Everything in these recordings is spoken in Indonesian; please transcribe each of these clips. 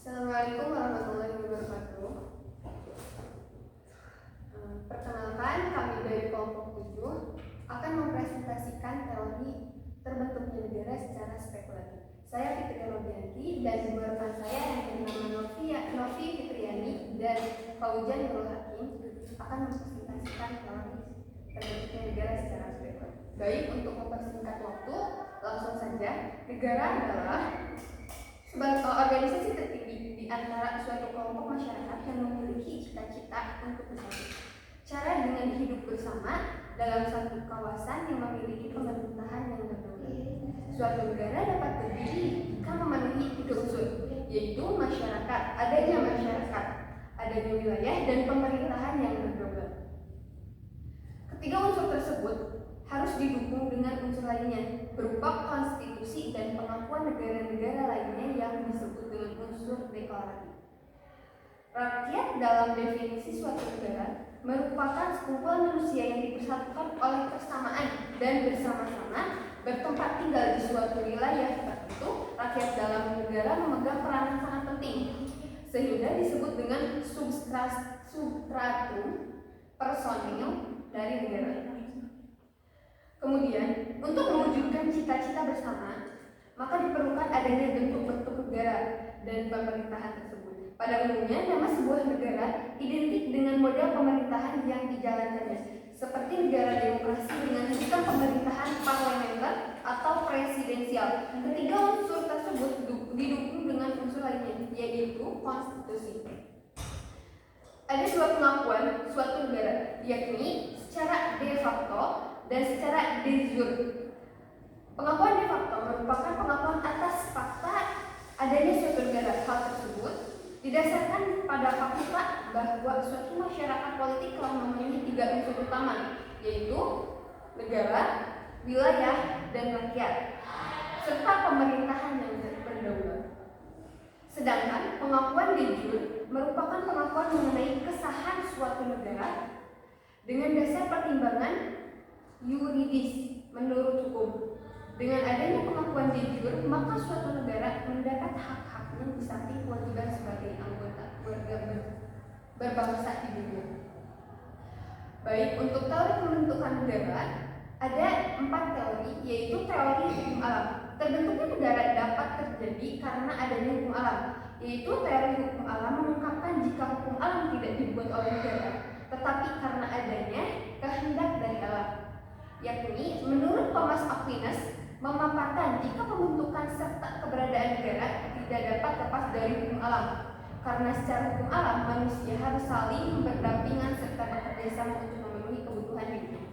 Assalamualaikum warahmatullahi wabarakatuh. Perkenalkan, kami dari kelompok 7 akan mempresentasikan teori terbentuknya negara secara spekulatif. Saya Fitri Robianti dan dua rekan saya yang bernama Novi Fitriani dan Faujan Nurul Hakim akan mempresentasikan teori terbentuknya negara secara spekulatif. Baik, untuk mempersingkat waktu, langsung saja. Negara adalah sebagai organisasi tertinggi di antara suatu kelompok masyarakat yang memiliki cita-cita untuk bersatu. Cara dengan hidup bersama dalam satu kawasan yang memiliki pemerintahan yang berdaulat. Suatu negara dapat berdiri jika memenuhi 3 unsur, yaitu masyarakat, adanya wilayah, dan pemerintahan yang berdaulat. Ketiga unsur tersebut harus didukung dengan unsur lainnya berupa konstitusi dan pengakuan negara-negara lainnya yang disebut dengan unsur deklaratif. Rakyat dalam definisi suatu negara merupakan sekumpulan manusia yang dipersatukan oleh persamaan dan bersama-sama bertempat tinggal di suatu wilayah tertentu. Rakyat dalam negara memegang peranan sangat penting sehingga disebut dengan substratum personil dari negara. Kemudian, untuk mewujudkan cita-cita bersama, maka diperlukan adanya bentuk-bentuk negara dan pemerintahan tersebut. Pada umumnya, nama sebuah negara identik dengan model pemerintahan yang dijalankannya, seperti negara demokrasi dengan sistem pemerintahan parlementer atau presidensial. Ketiga unsur tersebut didukung dengan unsur lainnya, yaitu konstitusi. Ada 2 pengakuan suatu negara, yakni secara de facto dan secara de jure. Pengakuan de facto merupakan pengakuan atas fakta adanya suatu negara. Hal tersebut didasarkan pada fakta bahwa suatu masyarakat politik telah memenuhi 3 unsur utama, yaitu negara, wilayah, dan rakyat, serta pemerintahan yang berdaulat. Sedangkan pengakuan de jure merupakan pengakuan mengenai kesahan suatu negara dengan dasar pertimbangan yuridis menurut hukum. Dengan adanya pengakuan de jure, maka suatu negara mendapat hak-haknya di samping kewajiban sebagai anggota keluarga berbangsa di dunia. Baik, untuk teori pembentukan negara ada 4 teori, yaitu teori hukum alam. Terbentuknya negara dapat terjadi karena adanya hukum alam, yaitu teori hukum alam mengungkapkan jika hukum alam tidak dibuat oleh negara, tetapi karena adanya kehendak dari alam. Yakni, menurut Thomas Aquinas, memaparkan jika pembentukan serta keberadaan negara tidak dapat lepas dari hukum alam, karena secara hukum alam manusia harus saling berdampingan serta bekerjasama untuk memenuhi kebutuhan hidup.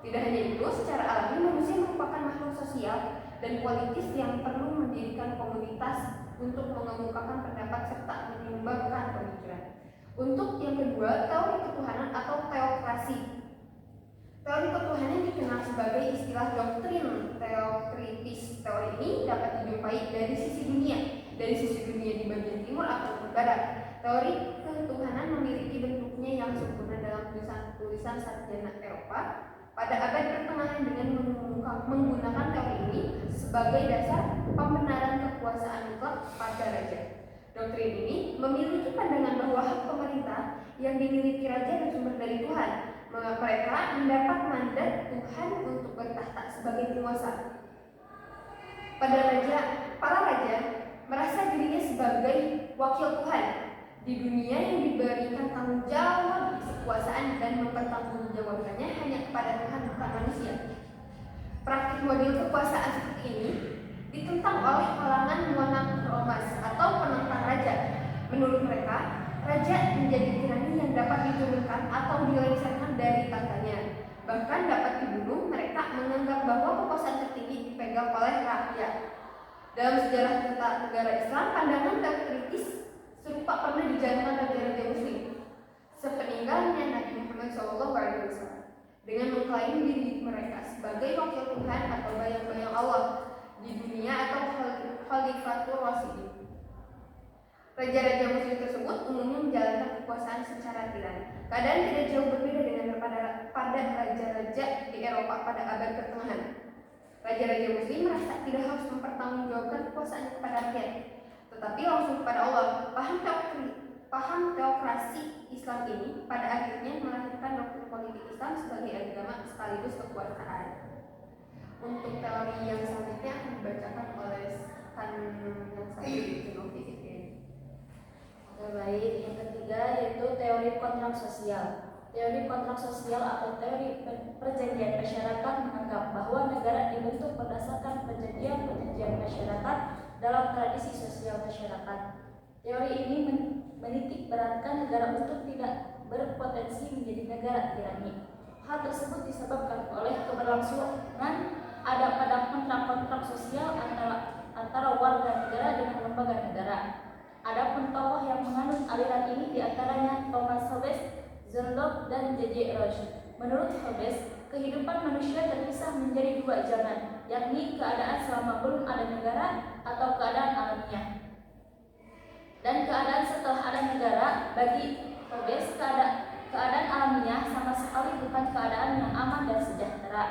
Tidak hanya itu, secara alami manusia merupakan makhluk sosial dan politis yang perlu mendirikan komunitas untuk mengemukakan pendapat serta menyumbangkan pemikiran. Untuk yang kedua, teori ketuhanan atau teokrasi. Teori ketuhanan dikenal sebagai istilah doktrin teokritis. Teori ini dapat dijumpai dari sisi dunia di bagian timur atau barat. Teori ketuhanan memiliki bentuknya yang sempurna dalam tulisan sarjana Eropa pada abad pertengahan dengan menggunakan teori ini sebagai dasar pembenaran kekuasaan mutlak pada raja. Doktrin ini memiliki pandangan bahwa hak pemerintah yang dimiliki raja bersumber dari Tuhan. Mereka mendapat mandat Tuhan untuk bertahta sebagai penguasa. Para raja merasa dirinya sebagai wakil Tuhan di dunia yang diberikan tanggung jawab kekuasaan dan mempertanggungjawabkannya hanya kepada Tuhan, bukan manusia. Praktik model kekuasaan seperti ini ditentang oleh kalangan monarkos atau penentang raja. Menurut mereka, raja menjadi tirani yang dapat diturunkan atau dilengsarkan dari tahtanya, bahkan dapat dibunuh. Mereka menganggap bahwa kekuasaan tertinggi dipegang oleh rakyat. Dalam sejarah tata negara Islam, pandangan teokritis serupa pernah dijalankan raja-raja Muslim sepeninggalnya Nabi Muhammad SAW dengan mengklaim diri mereka sebagai wakil Tuhan atau bayang-bayang Allah di dunia atau Khalifatul Rasyidin. Raja-raja Muslim tersebut umumnya menjalankan kekuasaan secara tirani. Keadaan tidak jauh berbeda dengan pada raja-raja di Eropa pada abad pertengahan. Raja-raja Muslim merasa tidak harus mempertanggungjawabkan kekuasaan kepada rakyat, tetapi langsung kepada Allah. Paham teokrasi Islam ini pada akhirnya melahirkan doktrin politik Islam sebagai agama sekaligus kekuasaan. Untuk teori yang selanjutnya akan dibacakan oleh yang saya Genovis ini. Baik, yang ketiga yaitu teori kontrak sosial. Teori kontrak sosial atau teori perjanjian masyarakat menganggap bahwa negara dibentuk berdasarkan perjanjian masyarakat dalam tradisi sosial masyarakat. Teori ini menitik beratkan negara untuk tidak berpotensi menjadi negara tirani. Hal tersebut disebabkan oleh keberlangsungan ada pada kontrak-kontrak sosial antara warga negara dengan lembaga negara. Adapun tokoh yang menganut aliran ini diantaranya Thomas Hobbes, John Locke, dan J.J. Roche. Menurut Hobbes, kehidupan manusia terpisah menjadi dua zaman, yakni keadaan selama belum ada negara atau keadaan alamiah, dan keadaan setelah ada negara. Bagi Hobbes, keadaan alamiah sama sekali bukan keadaan yang aman dan sejahtera.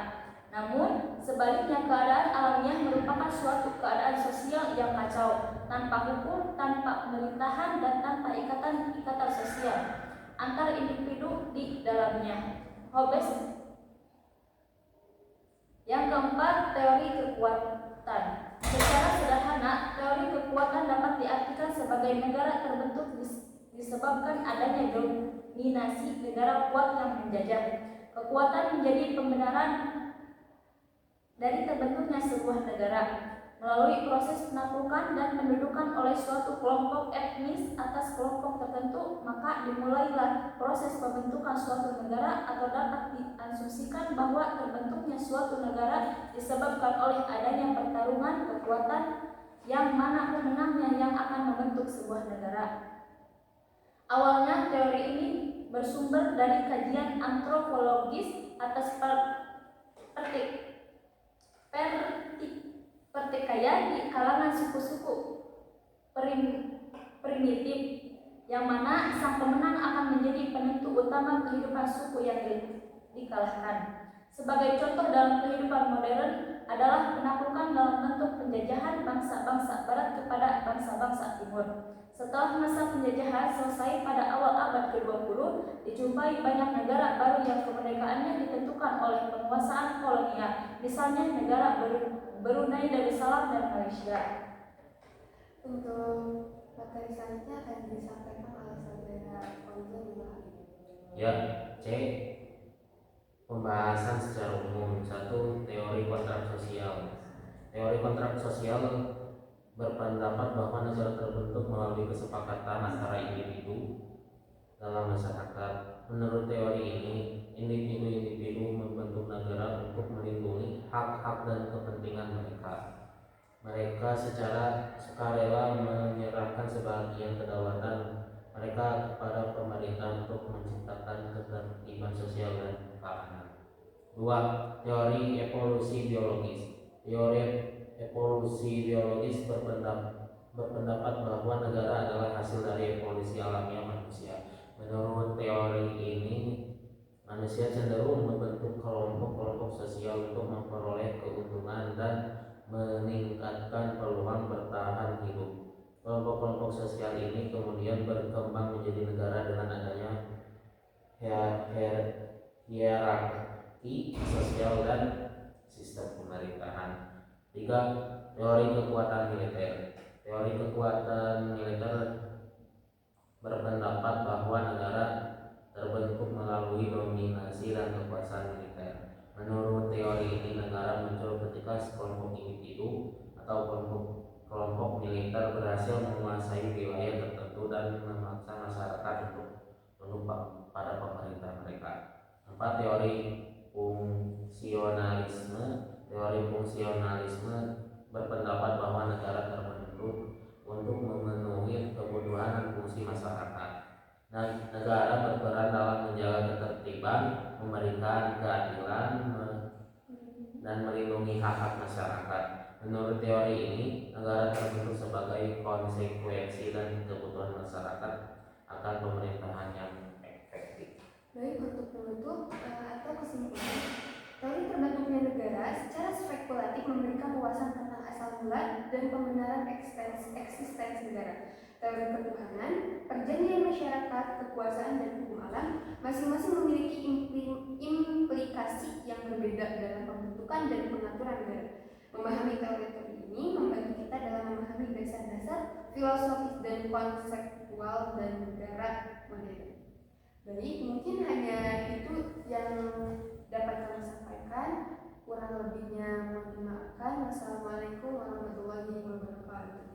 Namun, sebaliknya keadaan alamiah merupakan suatu keadaan sosial yang kacau, tanpa hukum, tanpa pemerintahan, dan tanpa ikatan sosial antar individu di dalamnya. Hobbes. Yang keempat, teori kekuatan. Secara sederhana, teori kekuatan dapat diartikan sebagai negara terbentuk disebabkan adanya dominasi negara kuat yang menjajah. Kekuatan menjadi pembenaran dari terbentuknya sebuah negara melalui proses penaklukan dan pendudukan oleh suatu kelompok etnis atas kelompok tertentu, maka dimulailah proses pembentukan suatu negara, atau dapat diasumsikan bahwa terbentuknya suatu negara disebabkan oleh adanya pertarungan kekuatan yang mana pemenangnya yang akan membentuk sebuah negara. Awalnya teori ini bersumber dari kajian antropologis atas pertikaian di kalangan suku-suku primitif, yang mana sang pemenang akan menjadi penentu utama kehidupan suku yang dikalahkan. Sebagai contoh dalam kehidupan modern adalah penaklukan dalam bentuk penjajahan bangsa-bangsa barat kepada bangsa-bangsa timur. Setelah masa penjajahan selesai pada awal abad ke-20, dijumpai banyak negara baru yang kemerdekaannya ditentukan oleh penguasaan kolonial, misalnya negara Brunei Darussalam dan Malaysia. Untuk materi selanjutnya akan disampaikan oleh saudara Onzo. Ya, C. Pembahasan secara umum. 1. Teori kontrak sosial. Teori kontrak sosial berpendapat bahwa negara terbentuk melalui kesepakatan antara individu dalam masyarakat. Menurut teori ini, individu-individu membentuk negara untuk melindungi hak-hak dan kepentingan mereka. Mereka secara sukarela menyerahkan sebagian kedaulatan mereka kepada pemerintah untuk menciptakan ketertiban sosial dan keamanan. 2. Teori evolusi biologis. Teori evolusi biologis berpendapat bahwa negara adalah hasil dari evolusi alamiah manusia. Menurut teori ini, manusia cenderung membentuk kelompok-kelompok sosial untuk memperoleh keuntungan dan meningkatkan peluang bertahan hidup. Kelompok-kelompok sosial ini kemudian berkembang menjadi negara dengan adanya hierarki sosial dan sistem pemerintahan. 3. Teori kekuatan militer. Teori kekuatan militer berpendapat bahwa negara terbentuk melalui dominasi dan kekuasaan militer. Menurut teori ini, negara muncul ketika sekelompok individu atau kelompok militer berhasil menguasai wilayah tertentu dan memaksa masyarakat untuk tunduk pada pemerintah mereka. 4. Teori fungsionalisme. Teori fungsionalisme berpendapat bahwa negara terbentuk untuk memenuhi kebutuhan dan fungsi masyarakat. Negara berperan dalam menjaga ketertiban, memberikan keadilan, dan melindungi hak-hak masyarakat. Menurut teori ini, negara terbentuk sebagai konsekuensi dan kebutuhan masyarakat akan pemerintahan yang efektif. Baik, untuk penutup atau kesimpulan, teori terbentuknya negara secara spekulatif memberikan wawasan tentang asal mula dan pembenaran eksistensi negara. teori ketuhanan, perjanjian masyarakat, kekuasaan, dan hukum alam masing-masing memiliki implikasi yang berbeda dalam pembentukan dan pengaturan negara. Memahami teori-teori ini membantu kita dalam memahami dasar-dasar filosofis dan konseptual dan negara modern. Baik, mungkin hanya itu yang dapat kami sampaikan. Kurang lebihnya mohon dimaafkan. Wassalamualaikum warahmatullahi wabarakatuh.